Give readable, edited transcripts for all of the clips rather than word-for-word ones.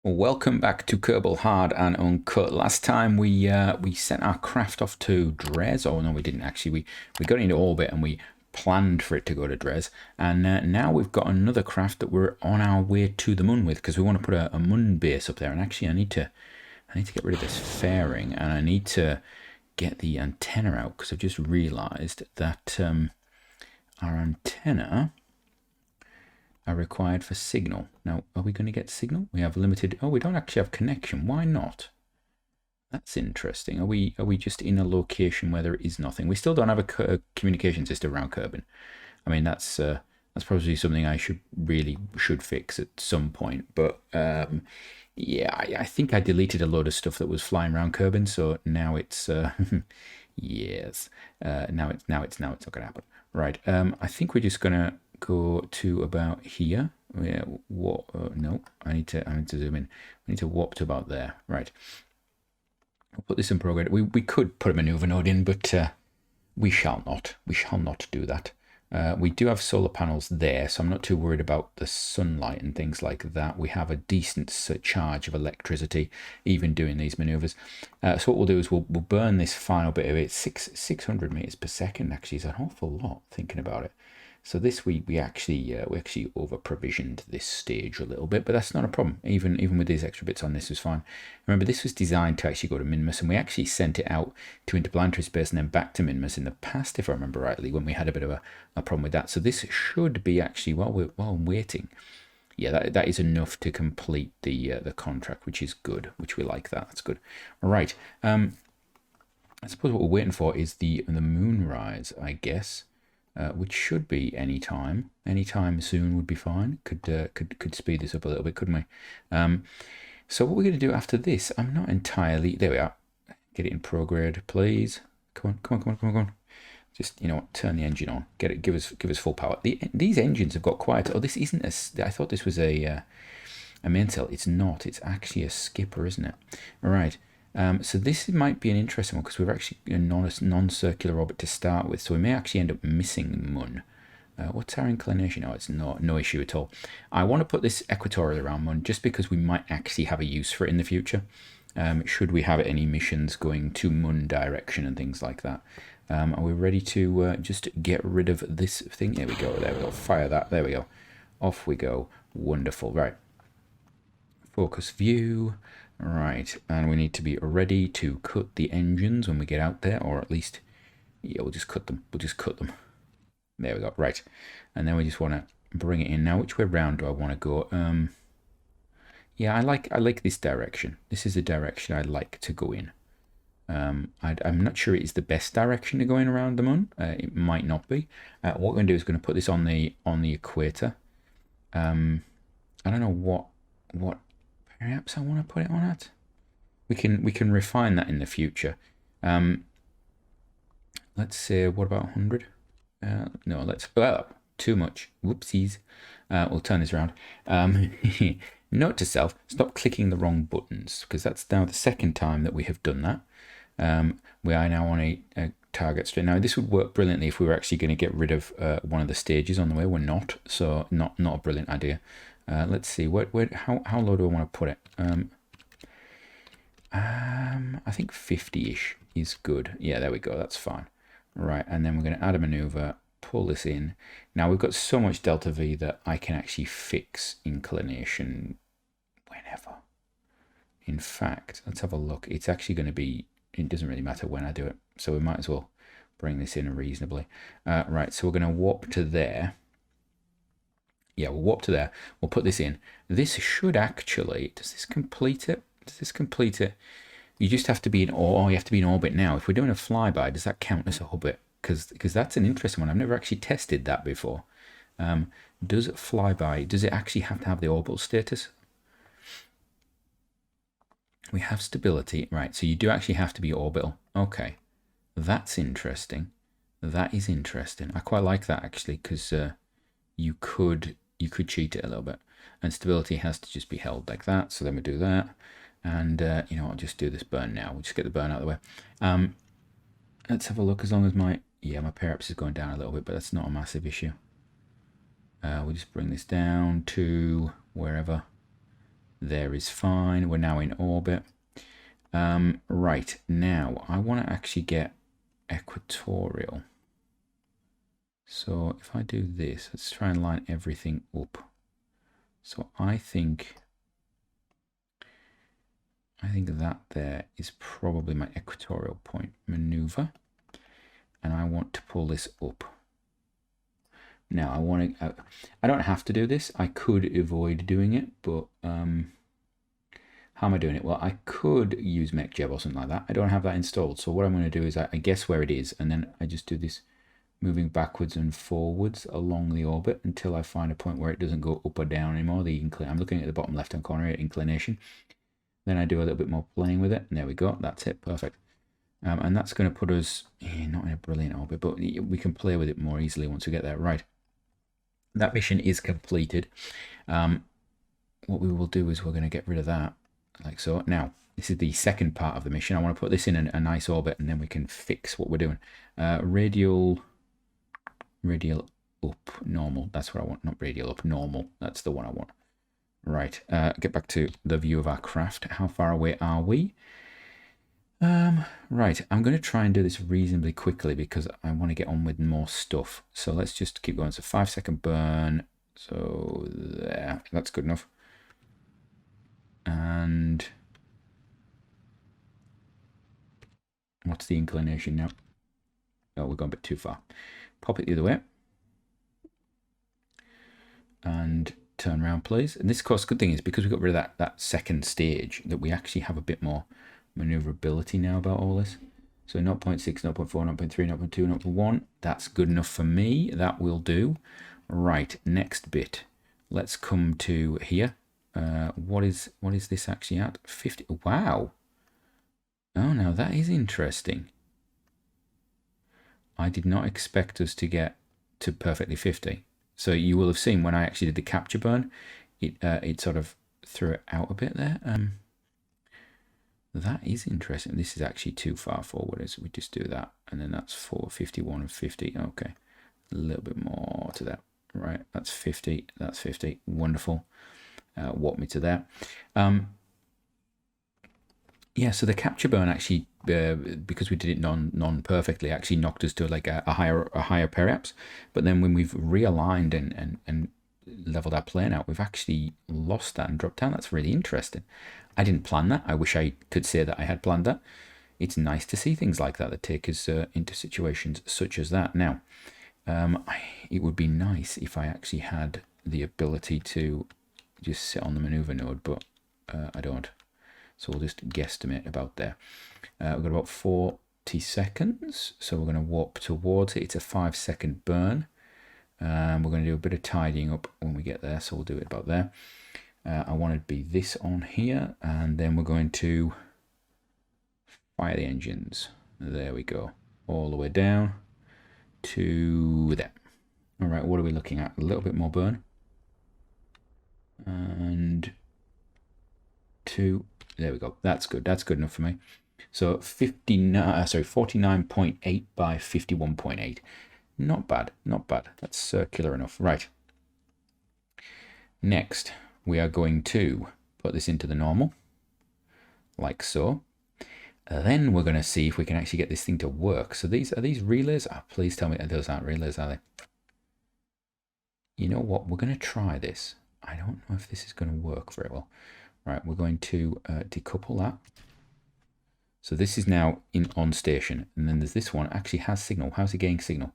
Well, welcome back to Kerbal Hard and Uncut. Last time we sent our craft off to Dres. Oh no, we didn't actually. We got into orbit and we planned for it to go to Dres. And now we've got another craft that we're on our way to the moon with because we want to put a moon base up there. And actually, I need to get rid of this fairing and I need to get the antenna out because I've just realised that our antenna are required for signal. Now, are we going to get signal? We have limited. Oh, we don't actually have connection. Why not? That's interesting. Are we just in a location where there is nothing? We still don't have a communication system around Kerbin. I mean, that's probably something I should fix at some point. But yeah, I think I deleted a load of stuff that was flying around Kerbin, so now it's yes. Now it's not going to happen. Right. I think we're just gonna go to about here. Yeah, what? No, I need to zoom in. I need to warp to about there. Right. I'll put this in progress. We could put a maneuver node in, but we shall not. We shall not do that. We do have solar panels there, so I'm not too worried about the sunlight and things like that. We have a decent charge of electricity, even doing these maneuvers. So what we'll do is we'll burn this final bit of it. 600 meters per second actually is an awful lot, thinking about it. So this we actually over provisioned this stage a little bit, but that's not a problem. Even with these extra bits on, this was fine. Remember, this was designed to actually go to Minmus, and we actually sent it out to interplanetary space and then back to Minmus in the past, if I remember rightly, when we had a bit of a problem with that. So this should be actually while I'm waiting. Yeah, that is enough to complete the contract, which is good. Which we like that. That's good. All right. I suppose what we're waiting for is the moonrise, I guess. Which should be any time soon would be fine. Could speed this up a little bit, couldn't we? So what we're going to do after this, I'm not entirely. There we are. Get it in prograde, please. Come on. Just, you know what, turn the engine on. Get it. Give us full power. These engines have got quite. Oh, this isn't a. I thought this was a mainsail. It's not. It's actually a skipper, isn't it? All right. So this might be an interesting one because we're actually in a non-circular orbit to start with, so we may actually end up missing Mun. What's our inclination? Oh, it's no issue at all. I want to put this equatorial around Mun just because we might actually have a use for it in the future. Should we have any missions going to Mun direction and things like that. Are we ready to just get rid of this thing? There we go. Fire that. There we go. Off we go. Wonderful. Right. Focus view. Right, and we need to be ready to cut the engines when we get out there, or at least, yeah, we'll just cut them. There we go. Right, and then we just want to bring it in. Now, which way round do I want to go? Yeah, I like this direction. This is the direction I like to go in. I'm not sure it is the best direction to go in around the moon. It might not be. What we're going to do is going to put this on the equator. I don't know what. Perhaps I want to put it on it. We can refine that in the future. Let's say, what about 100? No, let's too much. Whoopsies. We'll turn this around. Note to self: stop clicking the wrong buttons because that's now the second time that we have done that. We are now on a target straight. Now this would work brilliantly if we were actually going to get rid of one of the stages on the way. We're not, so not a brilliant idea. Let's see, how low do I want to put it? I think 50-ish is good. Yeah, there we go, that's fine. Right, and then we're going to add a maneuver, pull this in. Now we've got so much delta V that I can actually fix inclination whenever. In fact, let's have a look. It's actually going to be, it doesn't really matter when I do it, so we might as well bring this in reasonably. Right, so we're going to warp to there. Yeah, we'll warp to there. We'll put this in. This should actually, does this complete it? You just have to be in, you have to be in orbit now. If we're doing a flyby, does that count as a orbit? Because that's an interesting one. I've never actually tested that before. Does flyby, does it actually have to have the orbital status? We have stability, right? So you do actually have to be orbital. Okay, that's interesting. That is interesting. I quite like that actually because you could cheat it a little bit, and stability has to just be held like that. So then we do that, and you know, I'll just do this burn now. We'll just get the burn out of the way. Let's have a look. As long as my paraps is going down a little bit, but that's not a massive issue. We'll just bring this down to wherever. There is fine. We're now in orbit. Right, now I want to actually get equatorial. So if I do this, let's try and line everything up. So I think that there is probably my equatorial point. Maneuver, and I want to pull this up. Now I want to. I don't have to do this. I could avoid doing it, but how am I doing it? Well, I could use MechJeb or something like that. I don't have that installed. So what I'm going to do is I guess where it is, and then I just do this moving backwards and forwards along the orbit until I find a point where it doesn't go up or down anymore. I'm looking at the bottom left-hand corner here, inclination. Then I do a little bit more playing with it, and there we go. That's it, perfect. And that's going to put us not in a brilliant orbit, but we can play with it more easily once we get there. Right. That mission is completed. What we will do is we're going to get rid of that. Like so. Now, this is the second part of the mission. I want to put this in a nice orbit, and then we can fix what we're doing. Radial up, normal. That's what I want. Not radial up, normal. That's the one I want. Right. Get back to the view of our craft. How far away are we? Right. I'm going to try and do this reasonably quickly because I want to get on with more stuff. So let's just keep going. So 5-second burn. So there. That's good enough. And what's the inclination now? Oh, we're going a bit too far. Pop it the other way. And turn around, please. And this, of course, good thing is because we got rid of that second stage, that we actually have a bit more maneuverability now about all this. So 0.6, 0.4, 0.3, 0.2, 0.1. That's good enough for me. That will do. Right, next bit. Let's come to here. What is this actually at? 50. Wow. Oh, now that is interesting. I did not expect us to get to perfectly 50. So you will have seen when I actually did the capture burn, it sort of threw it out a bit there. That is interesting. This is actually too far forward, so we just do that, and then that's 451 and 50. Okay, a little bit more to that. Right, that's 50. That's 50. Wonderful. Walk me to there. Yeah, so the capture burn actually, because we did it non-perfectly, actually knocked us to like a higher periaps. But then when we've realigned and leveled our plane out, we've actually lost that and dropped down. That's really interesting. I didn't plan that. I wish I could say that I had planned that. It's nice to see things like that take us into situations such as that. Now, it would be nice if I actually had the ability to just sit on the maneuver node, but I don't. So we'll just guesstimate about there. We've got about 40 seconds. So we're going to warp towards it. It's a 5-second burn. We're going to do a bit of tidying up when we get there. So we'll do it about there. I want it to be this on here. And then we're going to fire the engines. There we go. All the way down to there. All right, what are we looking at? A little bit more burn. And 2. There we go. That's good. That's good enough for me. So 49.8 by 51.8. Not bad. Not bad. That's circular enough. Right. Next, we are going to put this into the normal, like so. Then we're going to see if we can actually get this thing to work. So are these relays? Oh, please tell me that those aren't relays, are they? You know what? We're going to try this. I don't know if this is going to work very well. Right, we're going to decouple that. So this is now on station, and then there's this one actually has signal. How's it getting signal?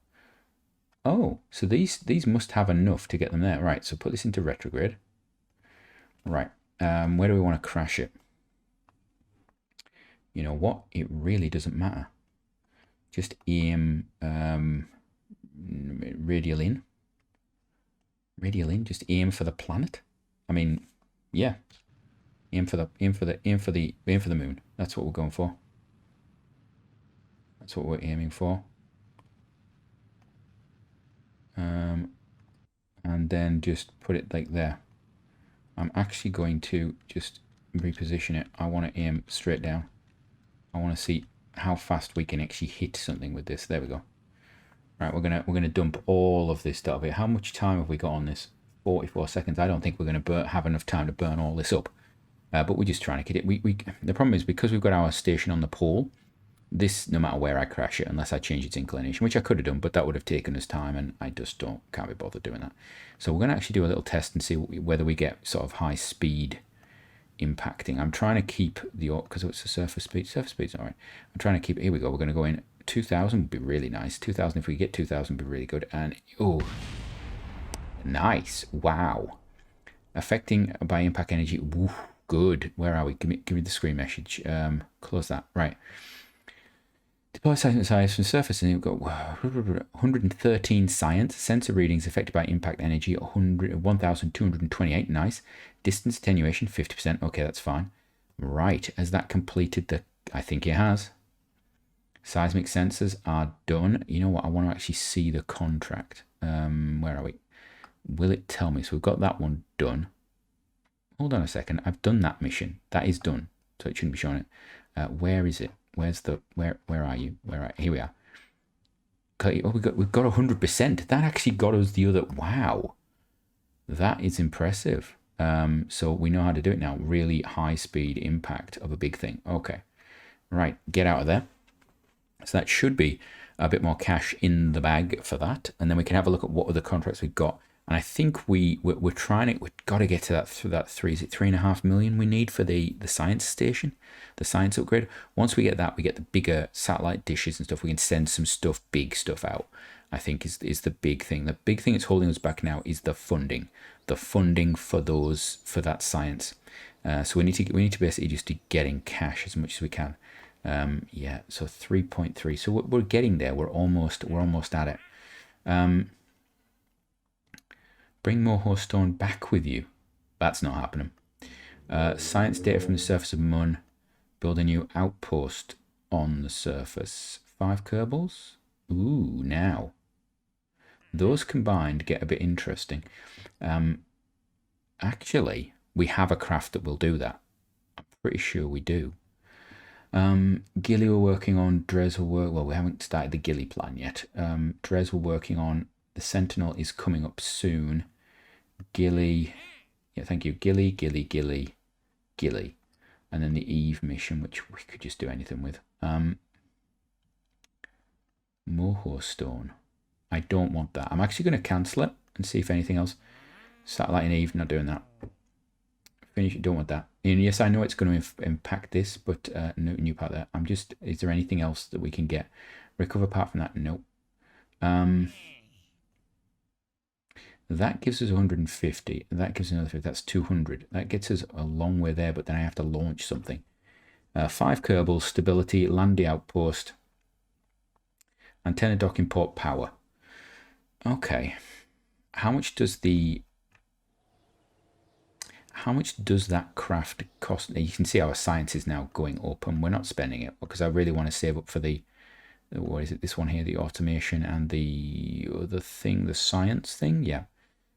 Oh, so these must have enough to get them there. Right, so put this into retrograde. Right, where do we want to crash it? You know what? It really doesn't matter. Just aim radial in. Radial in. Just aim for the planet. I mean, yeah. Aim for the moon. That's what we're going for. That's what we're aiming for. And then just put it like there. I'm actually going to just reposition it. I want to aim straight down. I want to see how fast we can actually hit something with this. There we go. Right, we're gonna dump all of this stuff here. How much time have we got on this? 44 seconds. I don't think we're gonna have enough time to burn all this up. but we're just trying to get it. The problem is because we've got our station on the pole, this, no matter where I crash it, unless I change its inclination, which I could have done, but that would have taken us time, and I just can't be bothered doing that. So we're going to actually do a little test and see whether we get sort of high speed impacting. I'm trying to keep because it's a surface speed. Surface speed's all right. I'm trying to keep. Here we go. We're going to go in 2,000 would be really nice. 2,000, if we get 2,000, would be really good. And oh, nice! Wow, affecting by impact energy. Ooh, good. Where are we? Give me the screen message. Close that. Right. Deploy seismic size from the surface, and we've got 113 science. Sensor readings affected by impact energy, 1,228. Nice. Distance attenuation, 50%. Okay, that's fine. Right. Has that completed the... I think it has. Seismic sensors are done. You know what? I want to actually see the contract. Where are we? Will it tell me? So we've got that one done. Hold on a second. I've done that mission. That is done. So it shouldn't be showing it. Where is it? Where's the where are you? Here we are. Okay, oh, we've got 100%. That actually got us the other. Wow, that is impressive. So we know how to do it now. Really high speed impact of a big thing. Okay, right, get out of there. So that should be a bit more cash in the bag for that, and then we can have a look at what other contracts we've got. And I think we're trying it. We've got to get to that 3.5 million we need for the science station, the science upgrade. Once we get that, we get the bigger satellite dishes and stuff. We can send some stuff, big stuff out. I think is the big thing. The big thing that's holding us back now is the funding for that science. So we need to basically just be getting cash as much as we can. Yeah. So 3.3. So we're getting there. We're almost at it. Bring more horse stone back with you. That's not happening. Science data from the surface of Mun. Build a new outpost on the surface. 5 Kerbals. Ooh, now. Those combined get a bit interesting. Actually, we have a craft that will do that. I'm pretty sure we do. Gilly we're working on. Dres will work. Well, we haven't started the Gilly plan yet. Dres we're working on. The Sentinel is coming up soon. Gilly, yeah, thank you. Gilly. And then the Eve mission, which we could just do anything with. Moho Stone. I don't want that. I'm actually going to cancel it and see if anything else. Satellite and Eve, not doing that. Finish, don't want that. And yes, I know it's going to impact this, but no new part there. Is there anything else that we can get? Recover apart from that? Nope. That gives us 150. That gives us another 50. That's 200. That gets us a long way there, but then I have to launch something. 5 Kerbal, stability, land the outpost, antenna docking port, power. Okay. How much does that craft cost? You can see our science is now going up, and we're not spending it because I really want to save up for the, what is it, this one here, the automation and the other thing, the science thing. Yeah,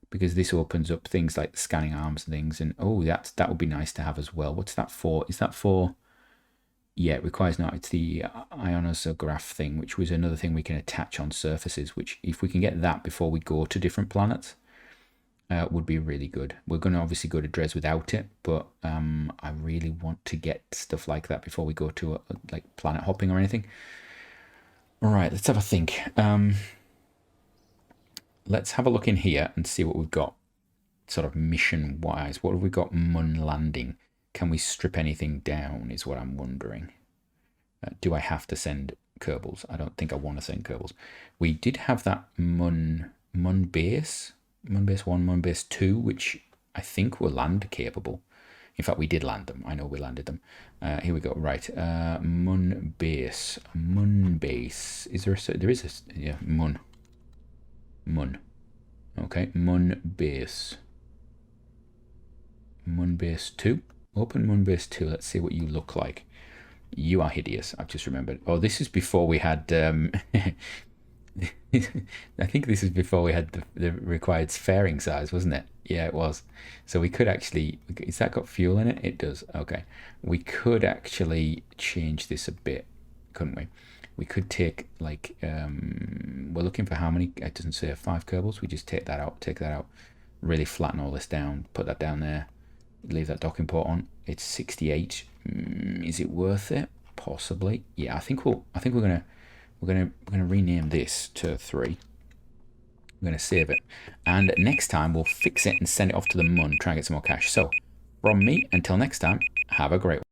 because this opens up things like the scanning arms and things, and oh, that would be nice to have as well. What's that for? Is that for, yeah, it requires not, it's the ionosograph thing, which was another thing we can attach on surfaces, which if we can get that before we go to different planets, would be really good. We're going to obviously go to Dres without it, but I really want to get stuff like that before we go to like planet hopping or anything. All right, let's have a think. Let's have a look in here and see what we've got sort of mission wise. What have we got? Mun landing. Can we strip anything down is what I'm wondering. Do I have to send Kerbals? I don't think I want to send Kerbals. We did have that Mun base. Mun base 1, Mun base 2, which I think were land capable. In fact, we did land them. I know we landed them. Here we go. Right. Mun base. Is there there is a, yeah, Mun. Okay. Mun base 2. Open Mun base 2. Let's see what you look like. You are hideous. I've just remembered. Oh, this is before we had I think this is before we had the required fairing size, wasn't it? Yeah, it was. So we could actually, is that got fuel in it? It does. Okay. We could actually change this a bit, couldn't we? We could take like, we're looking for how many, it doesn't say 5 Kerbals. We just take that out, really flatten all this down, put that down there. leave that docking port on. It's 68. Is it worth it? Possibly. Yeah, I think we're gonna rename this to 3. We're gonna save it, and next time we'll fix it and send it off to the Mun, try and get some more cash. So from me, until next time, have a great one.